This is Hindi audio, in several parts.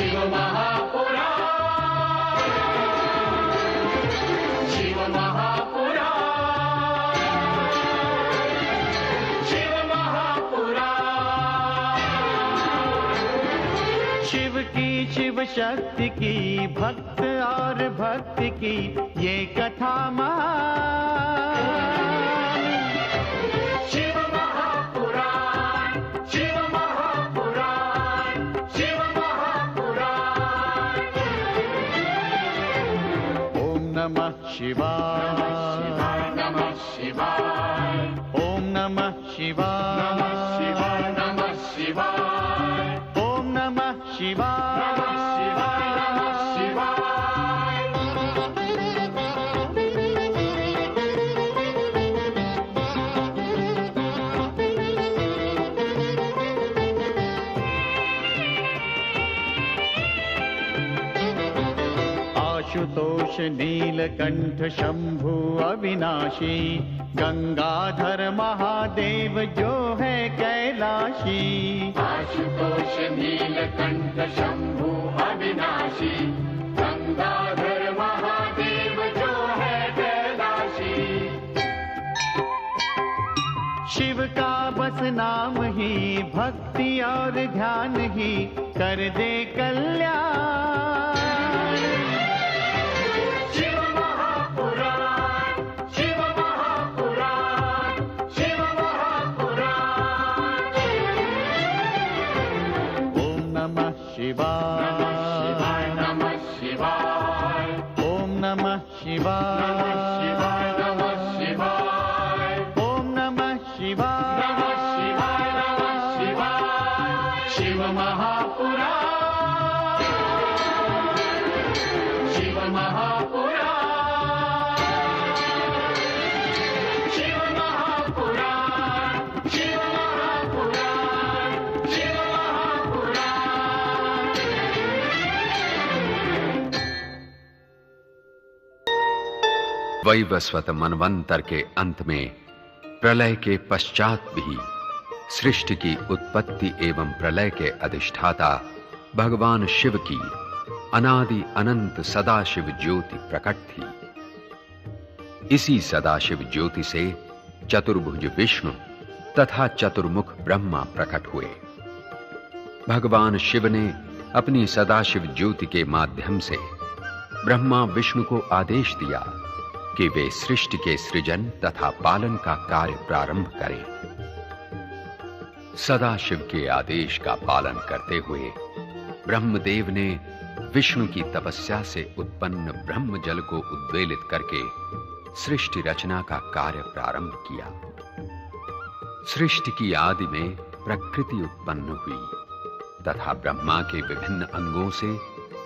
शिव महापुराण, शिव महापुराण, शिव महापुराण। शिव की शिव शक्ति की भक्त और भक्ति की ये कथा महान। शिव महापुराण, शिव महापुराण, शिव महापुराण। ओम नमः शिवाय, नमः शिवाय, ओम नमः शिवाय, नमः शिवाय, नमः शिवाय, ओम नमः शिवाय। नमः शिवाय, नमः शिवाय। आशुतोष नीलकंठ शंभु अविनाशी, गंगाधर महादेव जो है कैलाशी। आशुतोष नीलकंठ शंभु अविनाशी, गंगाधर महादेव जो है कैलाशी। शिव का बस नाम ही भक्ति और ध्यान ही कर दे कल्याण। शिव महापुराण, शिव महापुराण, शिव महापुराण। ओम नमः शिवाय, नमः शिवाय, नमः शिवाय, ओम नमः शिवाय, नमः शिवाय, नमः शिवाय, ओम नमः शिवाय, नमः शिवाय, नमः शिवाय। शिव महापुराण, शिव महापुराण, शिव महापुराण, शिव महापुराण, शिव महापुराण। वैवस्वत मनवंतर के अंत में प्रलय के पश्चात भी सृष्टि की उत्पत्ति एवं प्रलय के अधिष्ठाता भगवान शिव की अनादि अनंत सदाशिव ज्योति प्रकट थी। इसी सदाशिव ज्योति से चतुर्भुज विष्णु तथा चतुर्मुख ब्रह्मा प्रकट हुए। भगवान शिव ने अपनी सदाशिव ज्योति के माध्यम से ब्रह्मा विष्णु को आदेश दिया कि वे सृष्टि के सृजन तथा पालन का कार्य प्रारंभ करें। सदाशिव के आदेश का पालन करते हुए ब्रह्मदेव ने विष्णु की तपस्या से उत्पन्न ब्रह्म जल को उद्वेलित करके सृष्टि रचना का कार्य प्रारंभ किया। सृष्टि की आदि में प्रकृति उत्पन्न हुई तथा ब्रह्मा के विभिन्न अंगों से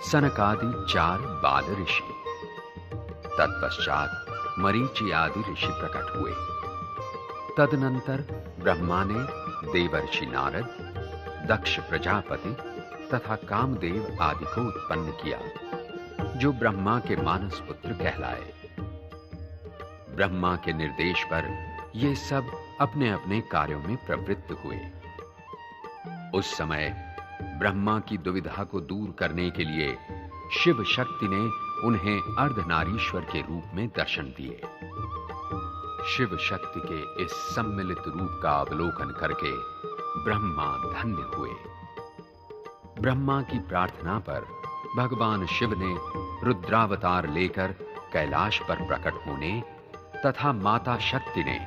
सनकादि 4 बाल ऋषि, तत्पश्चात मरीचि आदि ऋषि प्रकट हुए। तदनंतर ब्रह्मा ने देवर्षि नारद, दक्ष प्रजापति तथा कामदेव आदि को उत्पन्न किया, जो ब्रह्मा के मानस पुत्र कहलाए। ब्रह्मा के निर्देश पर ये सब अपने अपने कार्यों में प्रवृत्त हुए। उस समय ब्रह्मा की दुविधा को दूर करने के लिए शिव शक्ति ने उन्हें अर्धनारीश्वर के रूप में दर्शन दिए। शिव शक्ति के इस सम्मिलित रूप का अवलोकन करके ब्रह्मा धन्य हुए। ब्रह्मा की प्रार्थना पर भगवान शिव ने रुद्रावतार लेकर कैलाश पर प्रकट होने तथा माता शक्ति ने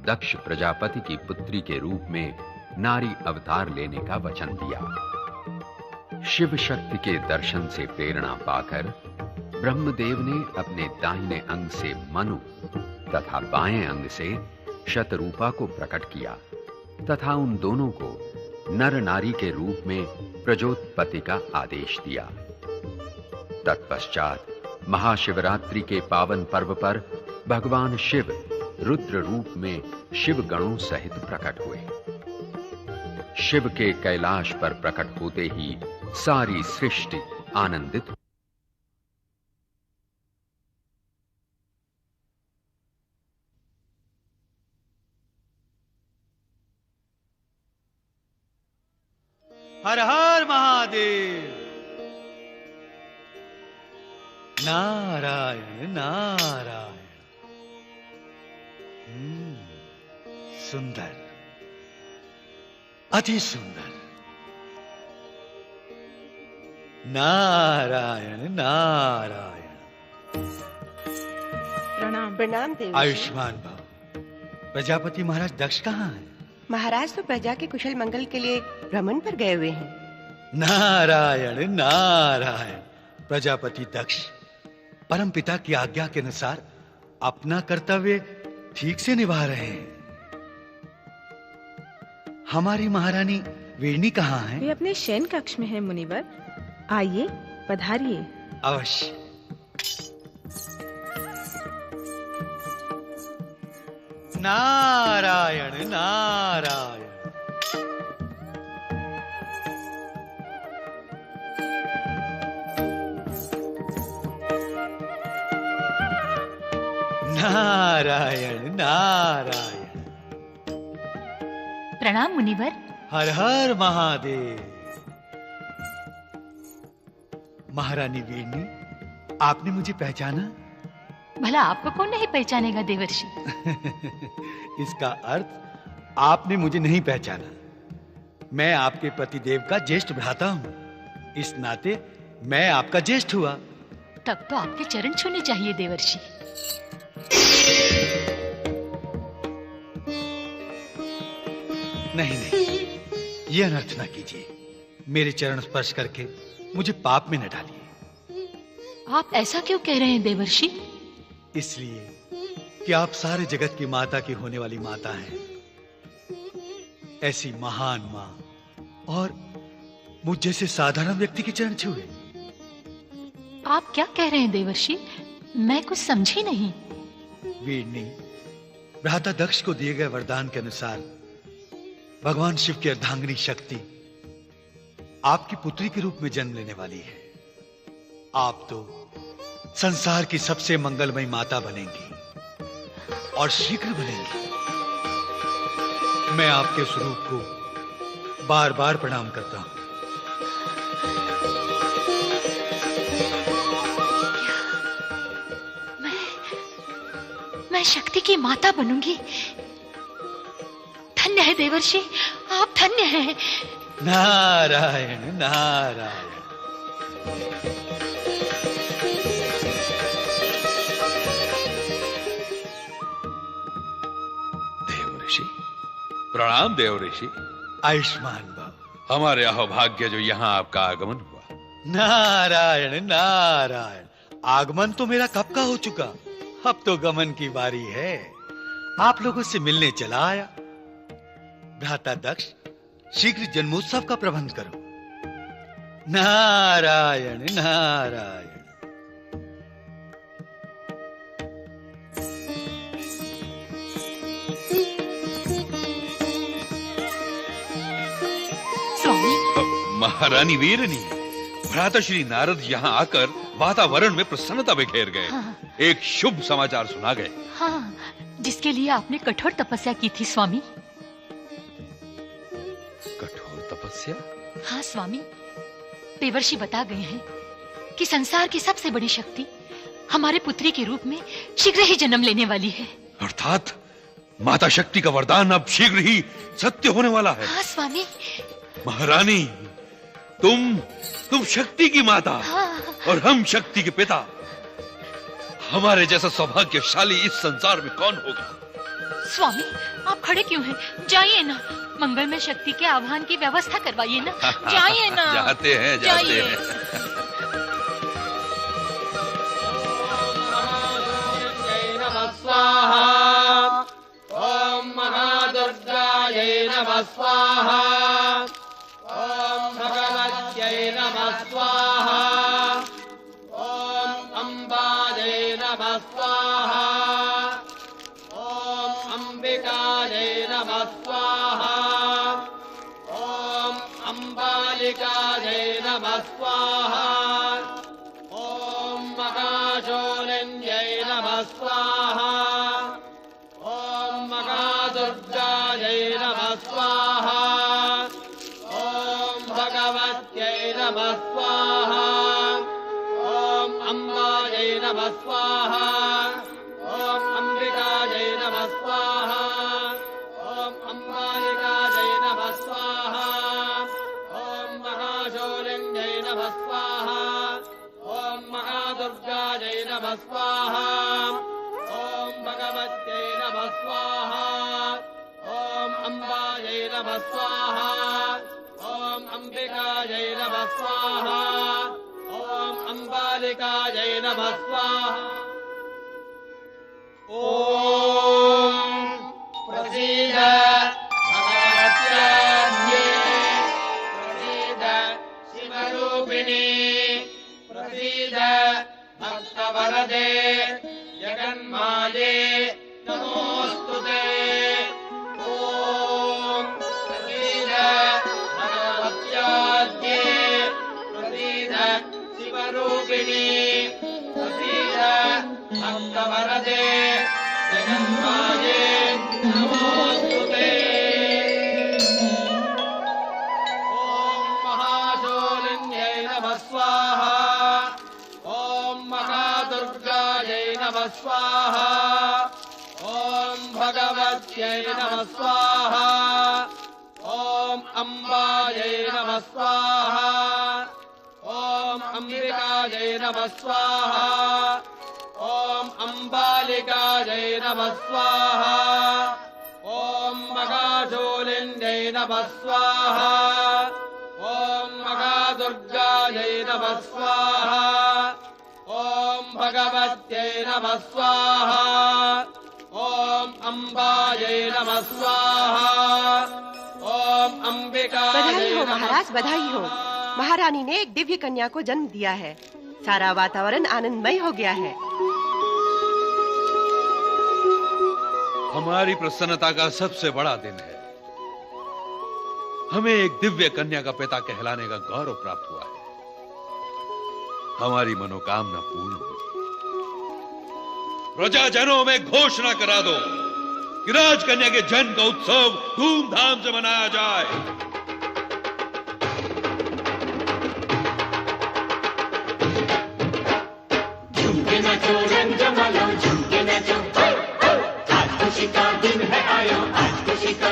दक्ष प्रजापति की पुत्री के रूप में नारी अवतार लेने का वचन दिया। शिव शक्ति के दर्शन से प्रेरणा पाकर ब्रह्मदेव ने अपने दाहिने अंग से मनु तथा बाएं अंग से शतरूपा को प्रकट किया तथा उन दोनों को नर नारी के रूप में प्रजोत्पत्ति का आदेश दिया। तत्पश्चात महाशिवरात्रि के पावन पर्व पर भगवान शिव रुद्र रूप में शिव गणों सहित प्रकट हुए। शिव के कैलाश पर प्रकट होते ही सारी सृष्टि आनंदित हुई। हर हर महादेव। नारायण नारायण। सुंदर, अति सुंदर। नारायण नारायण। प्रणाम। प्रणाम देव। आयुष्मान भव। प्रजापति महाराज दक्ष कहाँ हैं? महाराज तो प्रजा के कुशल मंगल के लिए भ्रमण पर गए हुए हैं। नारायण नारायण। प्रजापति दक्ष परम पिता की आज्ञा के अनुसार अपना कर्तव्य ठीक से निभा रहे हैं। हमारी महारानी वीरनी कहाँ है? वे अपने शयन कक्ष में है मुनिवर। आइए, पधारिए। अवश्य। नारायण नारायण। नारायण नारायण। प्रणाम मुनिवर। हर हर महादेव। महारानी वीरनी, आपने मुझे पहचाना? भला आपको कौन नहीं पहचानेगा देवर्षि। इसका अर्थ आपने मुझे नहीं पहचाना। मैं आपके पतिदेव का ज्येष्ठ भ्राता हूँ, इस नाते मैं आपका ज्येष्ठ हुआ। तब तो आपके चरण छूने चाहिए देवर्षि। नहीं नहीं, ये अनर्थ न कीजिए। मेरे चरण स्पर्श करके मुझे पाप में न डालिए। आप ऐसा क्यों कह रहे हैं देवर्षि? इसलिए कि आप सारे जगत की माता की होने वाली माता हैं। ऐसी महान मां और मुझ जैसे साधारण व्यक्ति के चरण छुए। आप क्या कह रहे हैं देवर्षि? मैं कुछ समझी नहीं। वीरनी, भ्राता दक्ष को दिए गए वरदान के अनुसार भगवान शिव की अर्धांगिनी शक्ति आपकी पुत्री के रूप में जन्म लेने वाली है। आप तो संसार की सबसे मंगलमयी माता बनेंगी और शीघ्र बनेंगी। मैं आपके स्वरूप को बार बार प्रणाम करता हूं। मैं शक्ति की माता बनूंगी। धन्य है देवर्षि, आप धन्य हैं। नारायण नारायण। देव ऋषि, प्रणाम देव ऋषि। आयुष्मान भव। हमारे अहोभाग्य जो यहाँ आपका आगमन हुआ। नारायण नारायण। आगमन तो मेरा कब का हो चुका, अब तो गमन की बारी है। आप लोगों से मिलने चला आया। भ्राता दक्ष, शीघ्र जन्मोत्सव का प्रबंध करो। नारायण नारायण। स्वामी, महारानी वीरनी, भ्राता श्री नारद यहाँ आकर वातावरण में प्रसन्नता बिखेर गए। हाँ। एक शुभ समाचार सुना गए। हाँ, जिसके लिए आपने कठोर तपस्या की थी स्वामी। कठोर तपस्या? हाँ स्वामी, देवर्षि बता गए हैं कि संसार की सबसे बड़ी शक्ति हमारे पुत्री के रूप में शीघ्र ही जन्म लेने वाली है। अर्थात माता शक्ति का वरदान अब शीघ्र ही सत्य होने वाला है। हाँ स्वामी। महारानी, तुम शक्ति की माता। हाँ। और हम शक्ति के पिता। हमारे जैसा सौभाग्यशाली इस संसार में कौन होगा? स्वामी, आप खड़े क्यों हैं? जाइए ना, मंगल में शक्ति के आह्वान की व्यवस्था करवाइए ना। जाइए ना। जाते हैं। स्वाहा। ओम महादुर्गायै नमः स्वाहा। ओम भगवत्यै नमः स्वाहा। ओम अम्बायै नमः स्वाहा। ओम अंबिकायै नमः स्वाहा। ओम अंबालिकायै नमः स्वाहा। ओम महाशूलिन्यै नमः स्वाहा। ओम महादुर्गायै नमः स्वाहा। ओम भगवत्यै नमः स्वाहा। ओम अम्बायै अंबिकायै नमः स्वाहा ओम अंबिकायै नमः स्वाहा ओम अंबालिकायै नमः स्वाहा ओम महाशौर्यङ्गै नमः स्वाहा ओम महादुर्गायै नमः स्वाहा ओम भगवत्यै नमः स्वाहा ओम अंबायै नमः स्वाहा ओम अंबिकायै नमः स्वाहा ओम अंबालिकायै नमः स्वाहा ओम प्रसीद भगवत्याद्ये प्रसीद शिवरूपिणी प्रसीद भक्तवरदे जगन्माये नमोस्तुते ओम प्रसीद भगवत्याद्ये प्रसीद शिवरूपिणी प्रसीद भक्तवरदे जगन्माये नमोस्तुते ओम महाशौर्यङ्गै नमः स्वाहा ओम महादुर्गायै नमः स्वाहा ओम भगवत्यै नमः स्वाहा ओम अंबायै नमः स्वाहा ओम अंबिकायै नमः स्वाहा ओम अंबालिकायै नमः स्वाहा ओम महाशौर्यङ्गै नमः स्वाहा ओम महादुर्गायै नमः स्वाहा ओम भगवत्यै नमः स्वाहा ओम अंबायै नमः स्वाहा ओम अंबिकायै बधाई हो नमः महाराज, बधाई हो। महारानी ने एक दिव्य कन्या को जन्म दिया है। सारा वातावरण आनंदमय हो गया है। हमारी प्रसन्नता का सबसे बड़ा दिन है। हमें एक दिव्य कन्या का पिता कहलाने का गौरव प्राप्त हुआ है। हमारी मनोकामना पूर्ण हुई। प्रजाजनों में घोषणा करा दो कि राजकन्या के जन्म का उत्सव धूमधाम से मनाया जाए। झुमके नाचो रंग जमालो, झुमके नाचो, आज खुशी का दिन है आयो, आज खुशी का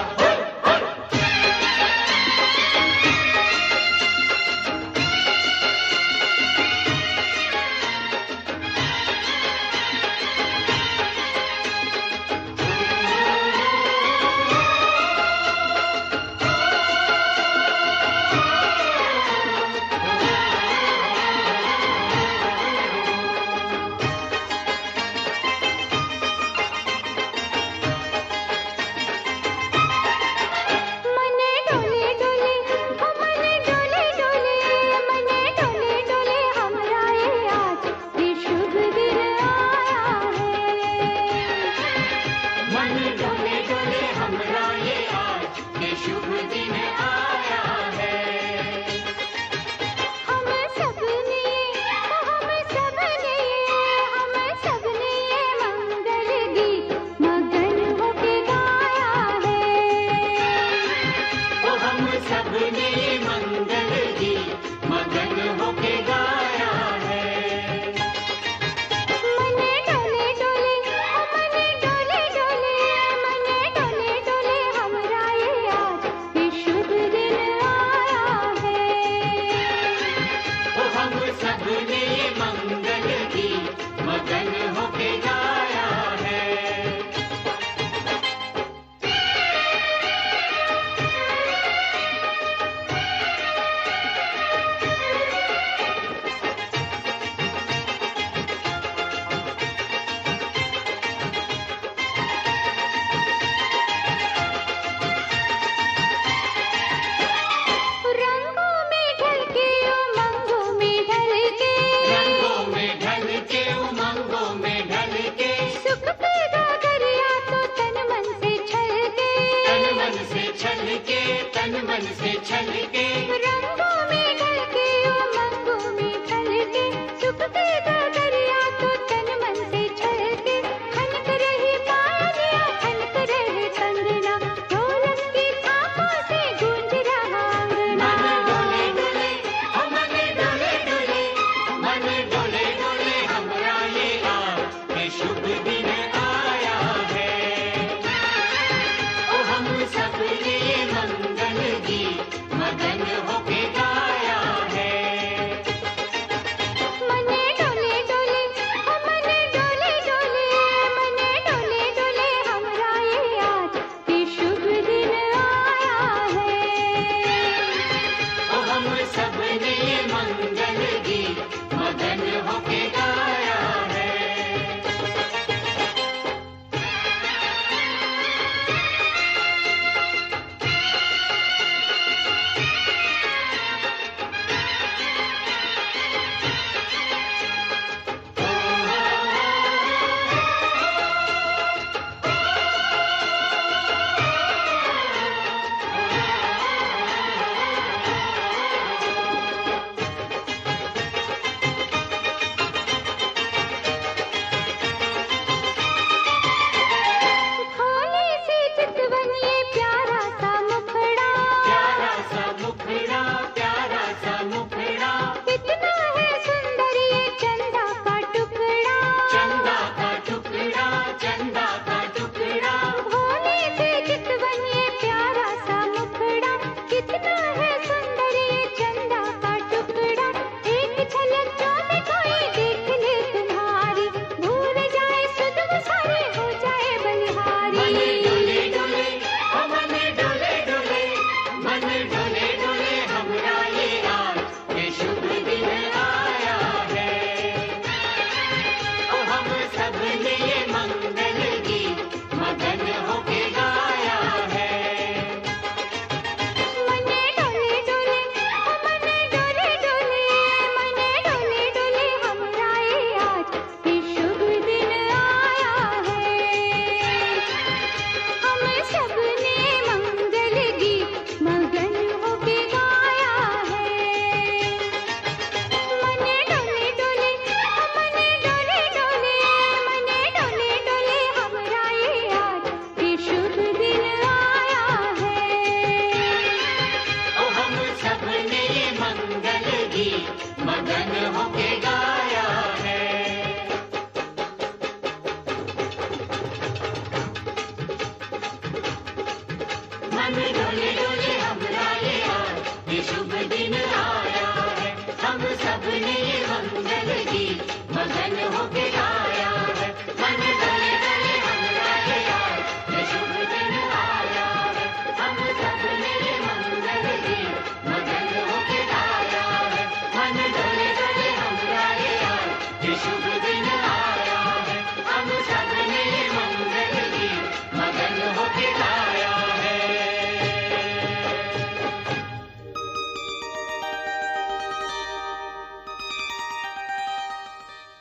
सबने मंगल गीत मगन होके गाया है।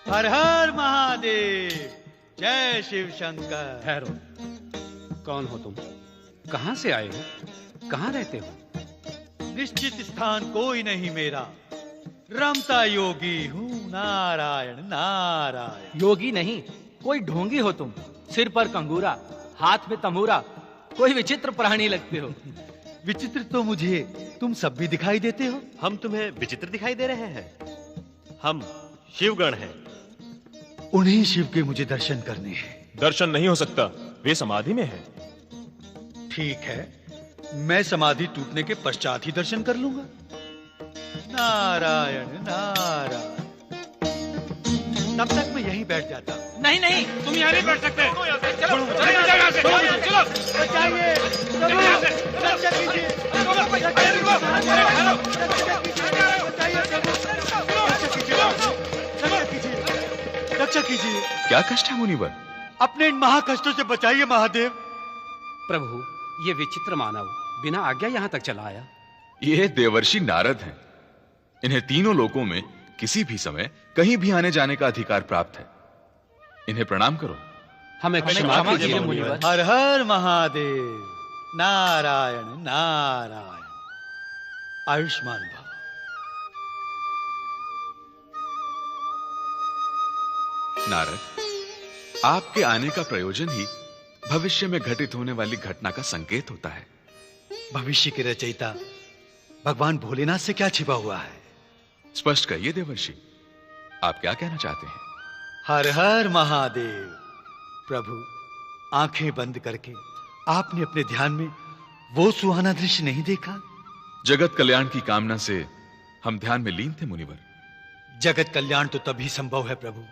हर हर महादेव, जय शिव शंकर। ठहरो, कौन हो तुम? कहां से आए हो? कहां रहते हो? निश्चित स्थान कोई नहीं मेरा, रमता योगी हूँ, नारायण नारायण। योगी नहीं, कोई ढोंगी हो तुम। सिर पर कंगूरा, हाथ में तमूरा, कोई विचित्र प्राणी लगते हो। विचित्र तो मुझे तुम सब भी दिखाई देते हो। हम तुम्हें विचित्र दिखाई दे रहे हैं? हम शिवगण हैं। उन्हीं शिव के मुझे दर्शन करने हैं। दर्शन नहीं हो सकता, वे समाधि में हैं। ठीक है, मैं समाधि टूटने के पश्चात ही दर्शन कर लूंगा। नारायण नारायण। तब तक मैं यहीं बैठ जाता हूँ। नहीं नहीं, तुम यहाँ नहीं बैठ सकते। चलो चलो, बचाइए, रक्षा कीजिए, रक्षा कीजिए। क्या कष्ट है मुनिवर? अपने इन महाकष्टों से बचाइए महादेव। प्रभु, ये विचित्र मानव बिना आज्ञा यहाँ तक चला आया। ये देवर्षि नारद हैं। इन्हें तीनों लोकों में किसी भी समय कहीं भी आने जाने का अधिकार प्राप्त है। इन्हें प्रणाम करो। हमें क्षमा कीजिए मुनिवर। हर हर महादेव, नारायण नारायण। आयुष्मान भव। नारद, आपके आने का प्रयोजन ही भविष्य में घटित होने वाली घटना का संकेत होता है। भविष्य के रचयिता भगवान भोलेनाथ से क्या छिपा हुआ है? स्पष्ट कहिए देवर्षि, आप क्या कहना चाहते हैं? हर हर महादेव। प्रभु, आंखें बंद करके आपने अपने ध्यान में वो सुहाना दृश्य नहीं देखा? जगत कल्याण की कामना से हम ध्यान में लीन थे मुनिवर। जगत कल्याण तो तभी संभव है प्रभु,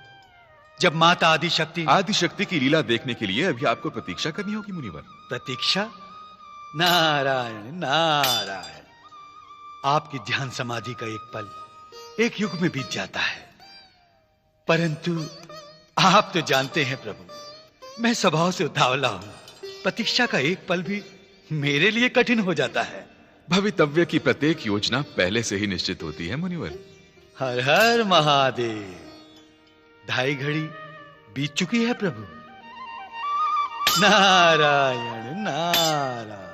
जब माता आदिशक्ति की लीला देखने के लिए अभी आपको प्रतीक्षा करनी होगी मुनिवर। प्रतीक्षा? नारायण नारायण। आपकी ध्यान समाधि का एक पल एक युग में बीत जाता है, परंतु आप तो जानते हैं प्रभु, मैं स्वभाव से उतावला हूं। प्रतीक्षा का एक पल भी मेरे लिए कठिन हो जाता है। भवितव्य की प्रत्येक योजना पहले से ही निश्चित होती है मुनिवर। हर हर महादेव। 2.5 घड़ी बीत चुकी है प्रभु। नारायण नारायण।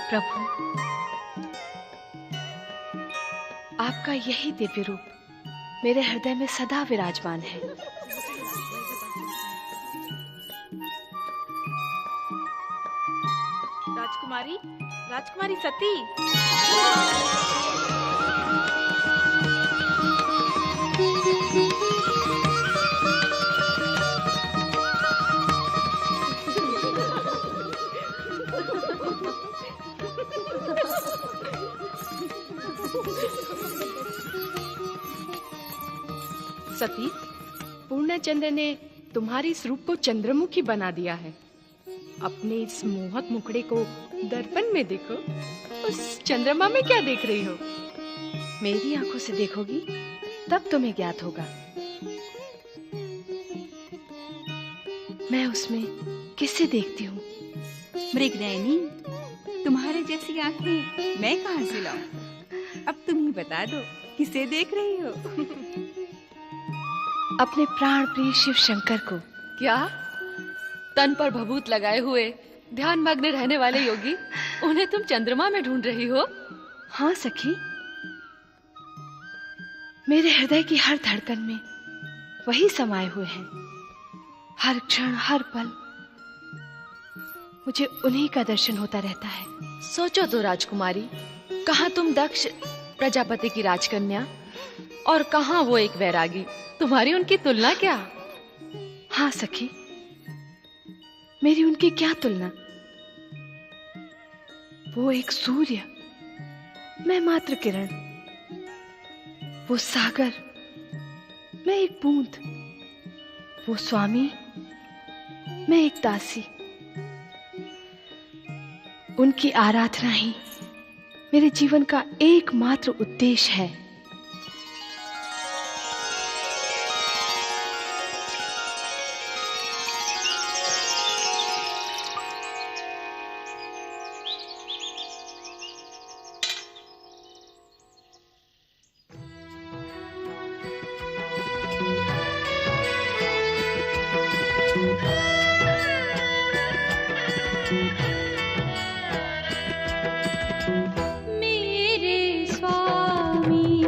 प्रभु, आपका यही दिव्य रूप मेरे हृदय में सदा विराजमान है। राजकुमारी, राजकुमारी सती। सती, पूर्णचंद्र ने तुम्हारी इस रूप को चंद्रमुखी बना दिया है। अपने इस मोहक मुखड़े को दर्पण में देखो। उस चंद्रमा में क्या देख रही हो? मेरी आंखों से देखोगी तब तुम्हें ज्ञात होगा। मैं उसमें किसे देखती हूँ? मृगनयनी, तुम्हारे जैसी आंखें मैं कहाँ से लाऊं? अब तुम ही बता दो, किसे देख रही हो? अपने प्राण प्रिय शिव शंकर को। क्या? तन पर भभूत लगाए हुए ध्यान मग्न रहने वाले योगी, उन्हें तुम चंद्रमा में ढूंढ रही हो? हाँ सखी, मेरे हृदय की हर धड़कन में वही समाये हुए हैं। हर क्षण हर पल मुझे उन्हीं का दर्शन होता रहता है। सोचो तो राजकुमारी, कहाँ तुम दक्ष प्रजापति की राजकन्या और कहाँ वो एक वैरागी। तुम्हारी उनकी तुलना क्या? हाँ सखी, मेरी उनकी क्या तुलना। वो एक सूर्य, मैं मात्र किरण। वो सागर, मैं एक बूंद। वो स्वामी, मैं एक दासी। उनकी आराधना ही मेरे जीवन का एकमात्र उद्देश्य है। मेरे स्वामी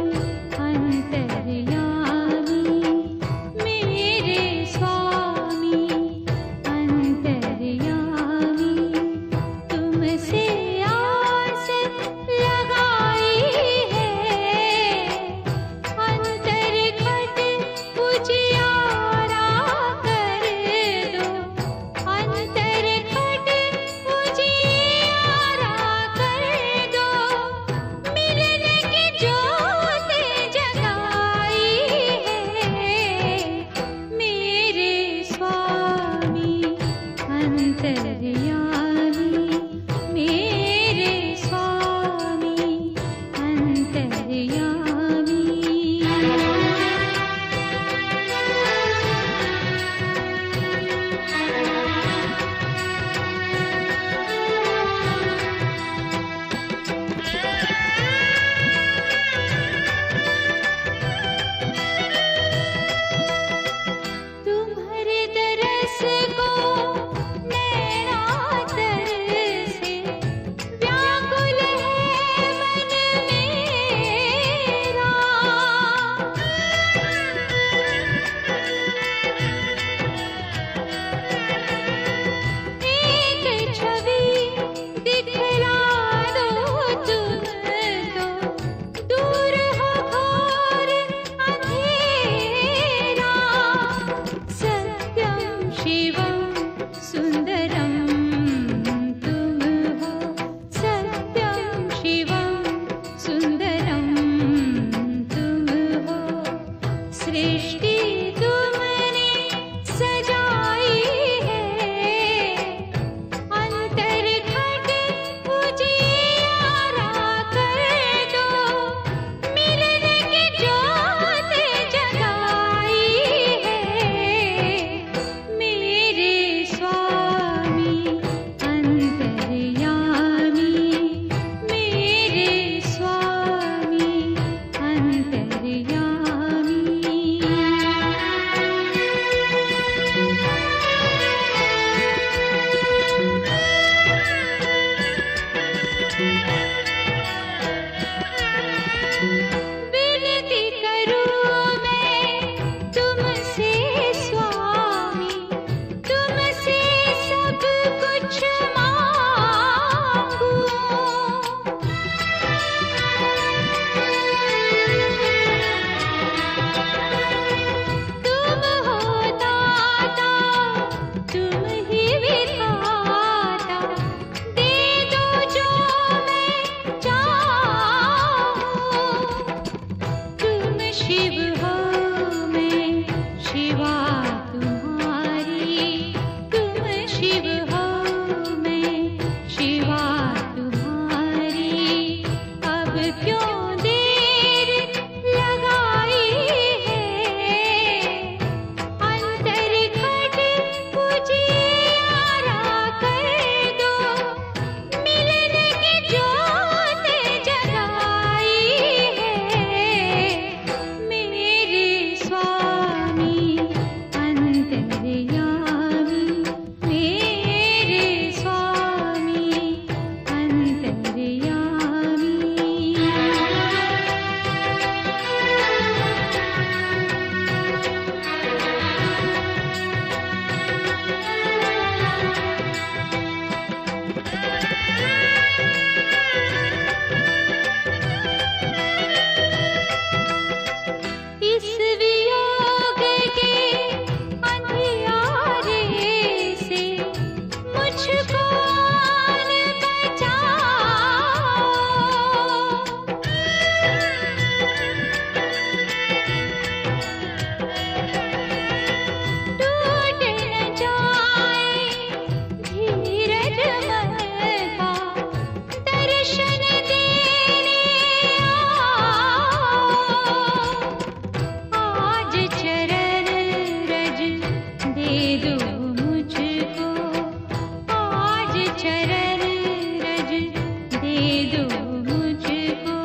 दो मुझको,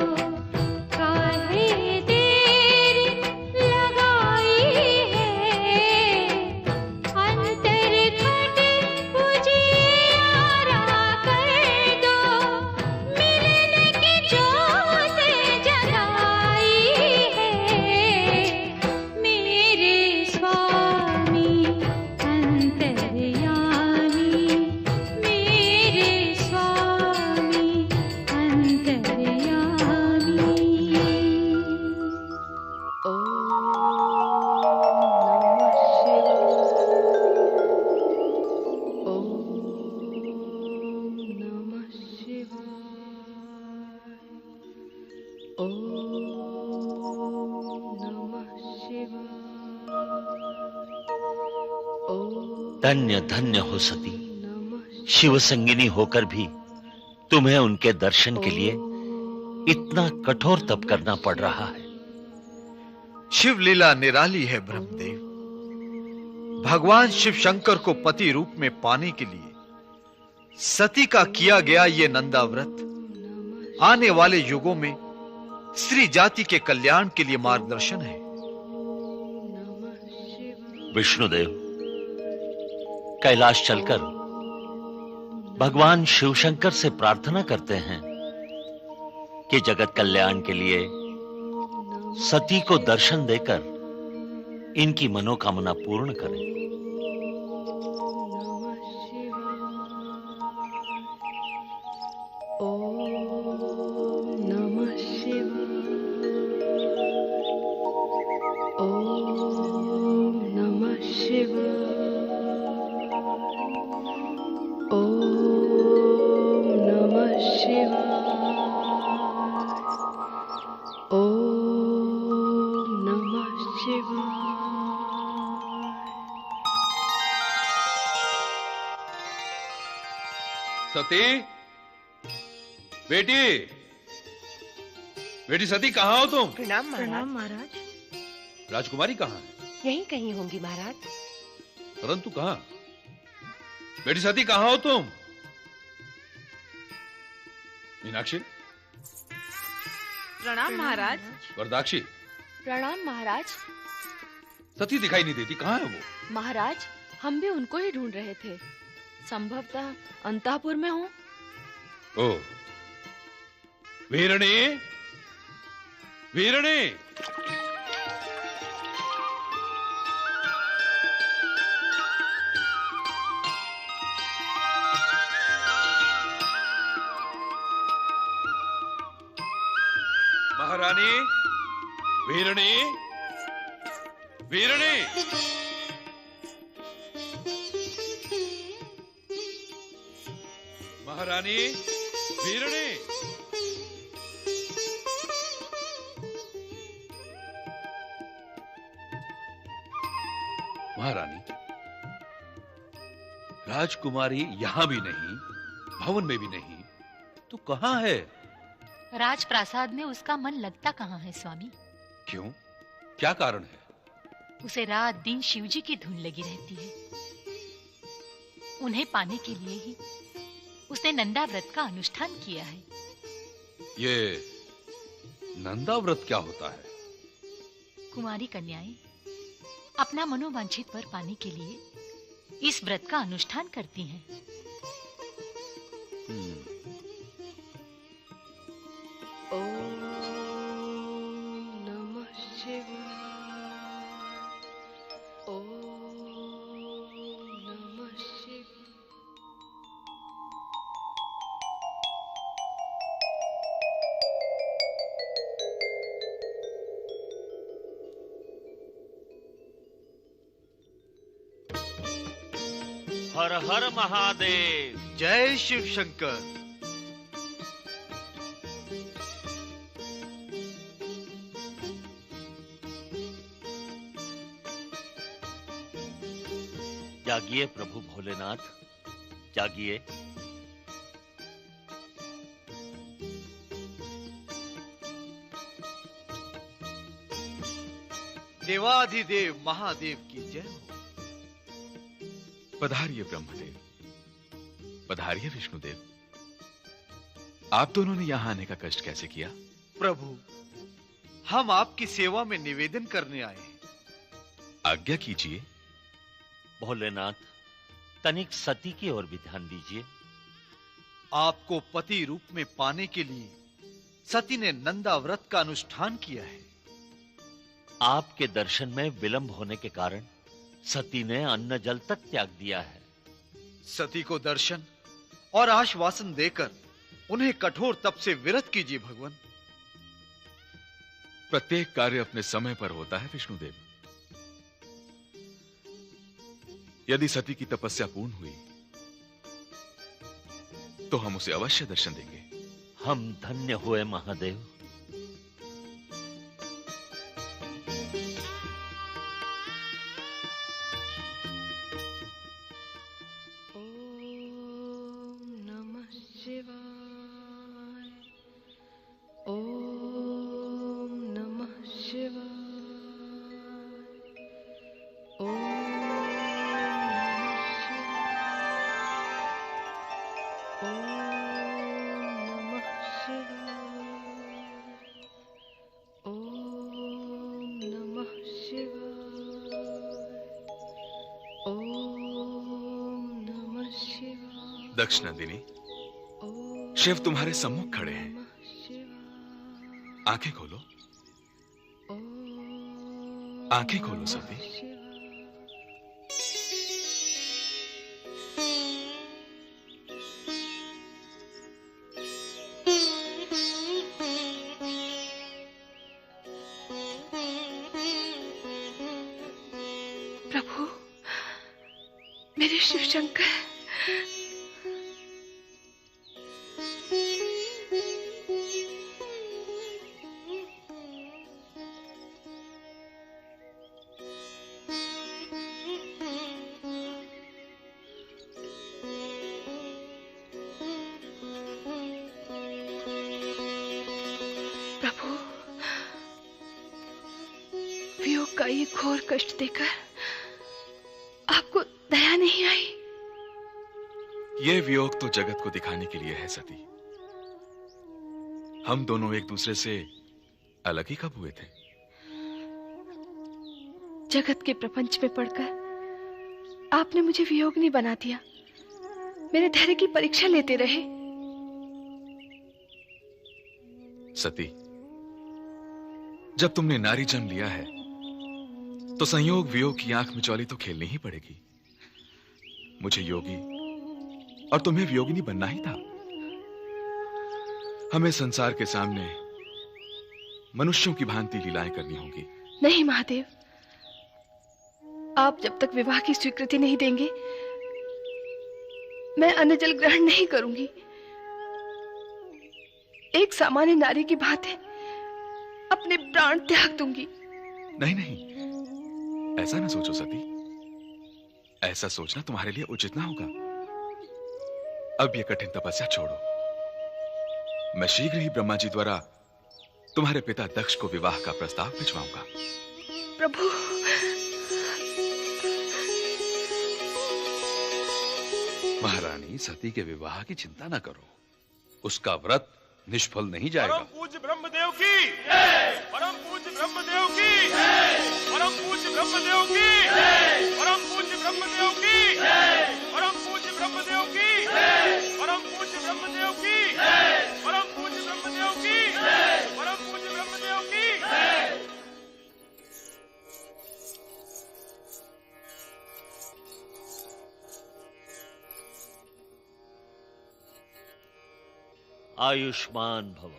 काहे देर लगाई है, अंतर खट उजियारा कर दो, मिलने की जोत जगाई है, मेरे स्वामी अंतर्यामी, मेरे स्वामी अंतर्यामी। धन्य धन्य हो सती, शिव संगिनी होकर भी तुम्हें उनके दर्शन के लिए इतना कठोर तप करना पड़ रहा है। शिव लीला निराली है ब्रह्मदेव। भगवान शिव शंकर को पति रूप में पाने के लिए सती का किया गया ये नंदा व्रत आने वाले युगों में स्त्री जाति के कल्याण के लिए मार्गदर्शन है। विष्णुदेव, कैलाश चलकर भगवान शिव शंकर से प्रार्थना करते हैं कि जगत कल्याण के लिए सती को दर्शन देकर इनकी मनोकामना पूर्ण करें। सती, बेटी, बेटी सती, कहाँ हो तुम? प्रणाम महाराज। राजकुमारी कहाँ है? यहीं कहीं होंगी महाराज। परंतु कहाँ? बेटी सती, कहाँ हो तुम? मीनाक्षी, प्रणाम महाराज। वरदाक्षी, प्रणाम महाराज। सती दिखाई नहीं देती, कहाँ है वो? महाराज, हम भी उनको ही ढूंढ रहे थे, संभवतः अंतःपुर में हो। ओ, वीरणी, वीरणी, महारानी, वीरणी, वीरणी, महारानी, वीरणी। महारानी, राजकुमारी यहां भी नहीं, भवन में भी नहीं, तो कहां है? राजप्रासाद में उसका मन लगता कहाँ है स्वामी? क्यों? क्या कारण है? उसे रात दिन शिवजी की धुन लगी रहती है। उन्हें पाने के लिए ही उसने नंदा व्रत का अनुष्ठान किया है। ये नंदा व्रत क्या होता है? कुमारी कन्याएं अपना मनोवांछित वर पाने के लिए इस व्रत का अनुष्ठान करती हैं। हर हर महादेव। जय शिव शंकर। जागिए प्रभु भोलेनाथ, जागिए। देवाधिदेव महादेव की जय हो। पधारिए ब्रह्मदेव, पधारिए विष्णुदेव। आप दोनों ने यहां आने का कष्ट कैसे किया? प्रभु, हम आपकी सेवा में निवेदन करने आए हैं। आज्ञा कीजिए। भोलेनाथ, तनिक सती की ओर भी ध्यान दीजिए। आपको पति रूप में पाने के लिए सती ने नंदा व्रत का अनुष्ठान किया है। आपके दर्शन में विलंब होने के कारण सती ने अन्न जल तक त्याग दिया है। सती को दर्शन और आश्वासन देकर उन्हें कठोर तप से विरत कीजिए भगवान। प्रत्येक कार्य अपने समय पर होता है विष्णुदेव। यदि सती की तपस्या पूर्ण हुई तो हम उसे अवश्य दर्शन देंगे। हम धन्य हुए महादेव। दक्ष नंदिनी, शिव तुम्हारे सम्मुख खड़े हैं। आंखें खोलो, आंखें खोलो सती। प्रभु, मेरे शिव शंकर, वियोग का ये घोर कष्ट देकर आपको दया नहीं आई? यह वियोग तो जगत को दिखाने के लिए है सती। हम दोनों एक दूसरे से अलग ही कब हुए थे? जगत के प्रपंच में पड़कर आपने मुझे वियोगनी बना दिया। मेरे धैर्य की परीक्षा लेते रहे। सती, जब तुमने नारी जन्म लिया है तो संयोग वियोग की आंख मिचौली तो खेलनी ही पड़ेगी। मुझे योगी और तुम्हें वियोगिनी बनना ही था। हमें संसार के सामने मनुष्यों की भांति लीलाएं करनी होंगी। नहीं महादेव, आप जब तक विवाह की स्वीकृति नहीं देंगे मैं अन्न जल ग्रहण नहीं करूंगी। एक सामान्य नारी की भांति अपने प्राण त्याग दूंगी। नहीं नहीं, ऐसा ना सोचो सती। ऐसा सोचना तुम्हारे लिए उचित ना होगा। अब यह कठिन तपस्या छोड़ो। मैं शीघ्र ही ब्रह्मा जी द्वारा तुम्हारे पिता दक्ष को विवाह का प्रस्ताव भिजवाऊंगा। प्रभु, महारानी, सती के विवाह की चिंता न करो। उसका व्रत निष्फल नहीं जाएगा। परम पूज्य ब्रह्मदेव की, परम पूज्य ब्रह्मदेव की, परम पूज्य ब्रह्मदेव की, परम पूज्य ब्रह्मदेव की, परम पूज्य ब्रह्मदेव की, परम पूज्य ब्रह्मदेव की, परम पूज्य ब्रह्मदेव की, परम पूज्य ब्रह्मदेव की। आयुष्मान भव।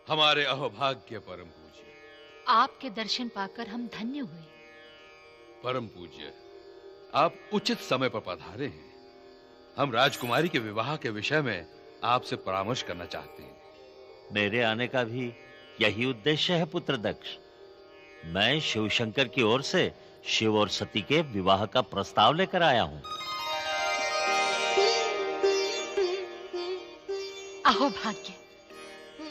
हमारे अहोभाग्य परम पूज्य, आपके दर्शन पाकर हम धन्य हुए। परम पूज्य, आप उचित समय पर पधारे हैं। हम राजकुमारी के विवाह के विषय में आपसे परामर्श करना चाहते हैं। मेरे आने का भी यही उद्देश्य है पुत्र दक्ष। मैं शिव शंकर की ओर से शिव और सती के विवाह का प्रस्ताव लेकर आया हूं। अहो भाग्य,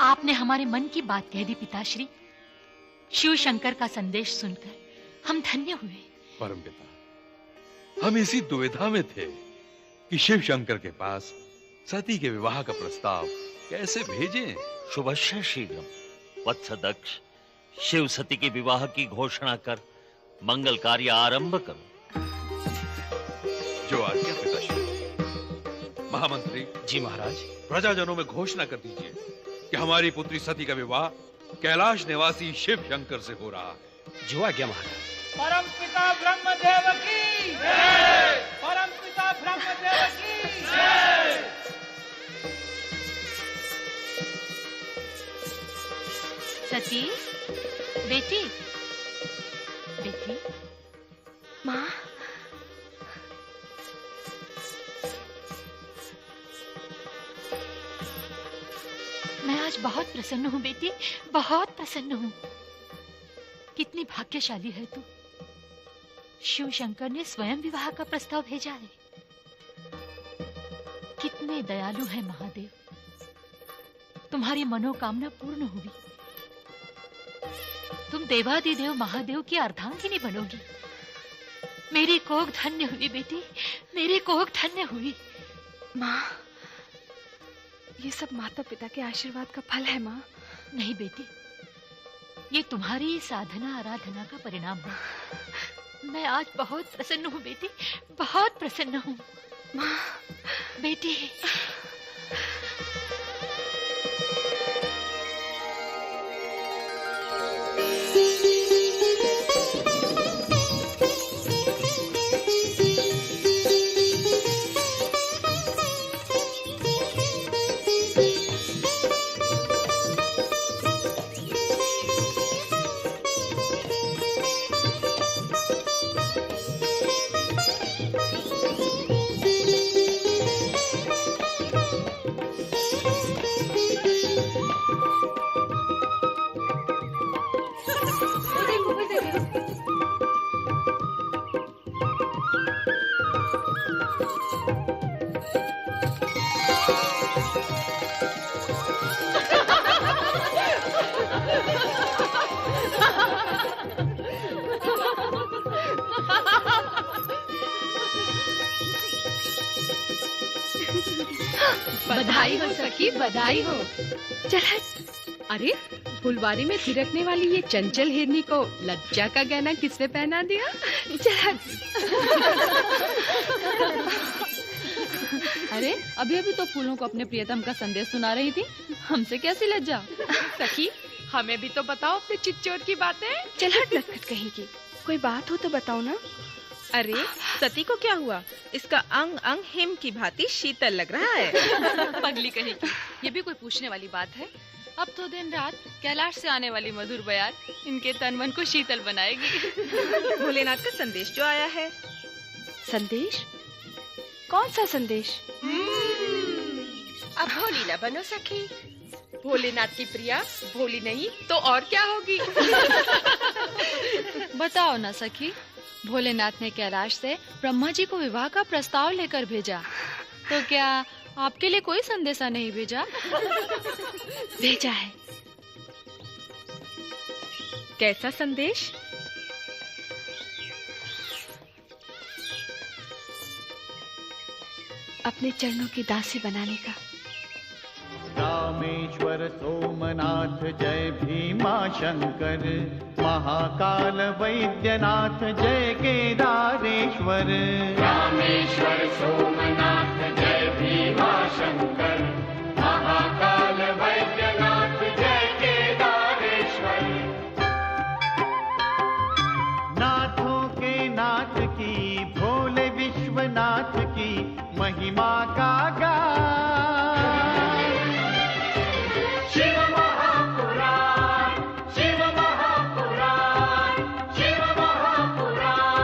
आपने हमारे मन की बात कह दी पिताश्री। शिव शंकर का संदेश सुनकर हम धन्य हुए। परम पिता, हम इसी दुविधा में थे कि शिव शंकर के पास सती के विवाह का प्रस्ताव कैसे भेजें? शुभस्य शीघ्रम। वत्स दक्ष, शिव सती के विवाह की घोषणा कर मंगल कार्य आरंभ करो। जो आज्ञा पिताश्री। महामंत्री जी महाराज। प्रजाजनों में घोषणा कर दीजिए कि हमारी पुत्री सती का विवाह कैलाश निवासी शिव शंकर से हो रहा है। जो आज्ञा महाराज। परम पिता ब्रह्मदेव की जय। परम पिता ब्रह्मदेव की जय। सती, बेटी, बेटी, माँ, मैं आज बहुत प्रसन्न हूँ बेटी, बहुत प्रसन्न हूँ। कितनी भाग्यशाली है तू। शिव शंकर ने स्वयं विवाह का प्रस्ताव भेजा है। कितने दयालु है महादेव। तुम्हारी मनोकामना पूर्ण हुई। तुम देवादिदेव महादेव की अर्धांगिनी बनोगी। मेरी कोख धन्य हुई बेटी, मेरी कोख धन्य हुई। माँ, ये सब माता पिता के आशीर्वाद का फल है माँ। नहीं बेटी, ये तुम्हारी साधना आराधना का परिणाम है। मैं आज बहुत प्रसन्न हूँ बेटी, बहुत प्रसन्न हूँ। माँ, बेटी, बधाई हो सखी, बधाई हो। चल हट। अरे, फुलवारी में थिरकने वाली ये चंचल हिरनी को लज्जा का गहना किसने पहना दिया? चल हट। अरे, अभी अभी तो फूलों को अपने प्रियतम का संदेश सुना रही थी। हमसे कैसी लज्जा? सखी, हमें भी तो बताओ अपने चिच्चोर की बातें। चल हट, नटखट कहेगी। कोई बात हो तो बताओ ना। अरे, सती को क्या हुआ? इसका अंग अंग हिम की भांति शीतल लग रहा है। पगली कहेगी, ये भी कोई पूछने वाली बात है? अब तो दिन रात कैलाश से आने वाली मधुर बयार इनके तन मन को शीतल बनाएगी। भोलेनाथ का संदेश जो आया है। संदेश? कौन सा संदेश? अब भोली ना बनो सखी। भोलेनाथ की प्रिया भोली नहीं तो और क्या होगी? बताओ ना सखी, भोलेनाथ ने कैलाश से ब्रह्मा जी को विवाह का प्रस्ताव लेकर भेजा, तो क्या आपके लिए कोई संदेशा नहीं भेजा? भेजा है। कैसा संदेश? अपने चरणों की दासी बनाने का। रामेश्वर सोमनाथ जय भीमा शंकर, महाकाल वैद्यनाथ जय केदारेश्वर। रामेश्वर सोमनाथ जय भीमा शंकर, महाकाल वैद्यनाथ जय केदारेश्वर। नाथों के नाथ की, भोले विश्वनाथ की महिमा का शिव महापुराण, शिव महापुराण, शिव महापुराण।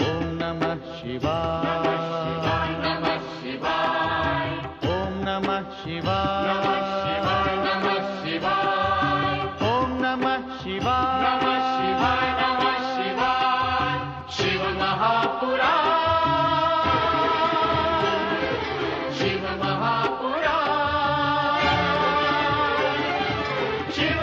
ओम नमः शिवाय, नमः शिवाय, ओम नमः शिवाय, नमः शिवाय, ओम नमः शिवाय, नमः शिवाय, नमः शिवाय। शिव महापुराण, शिव महापुराण, शिव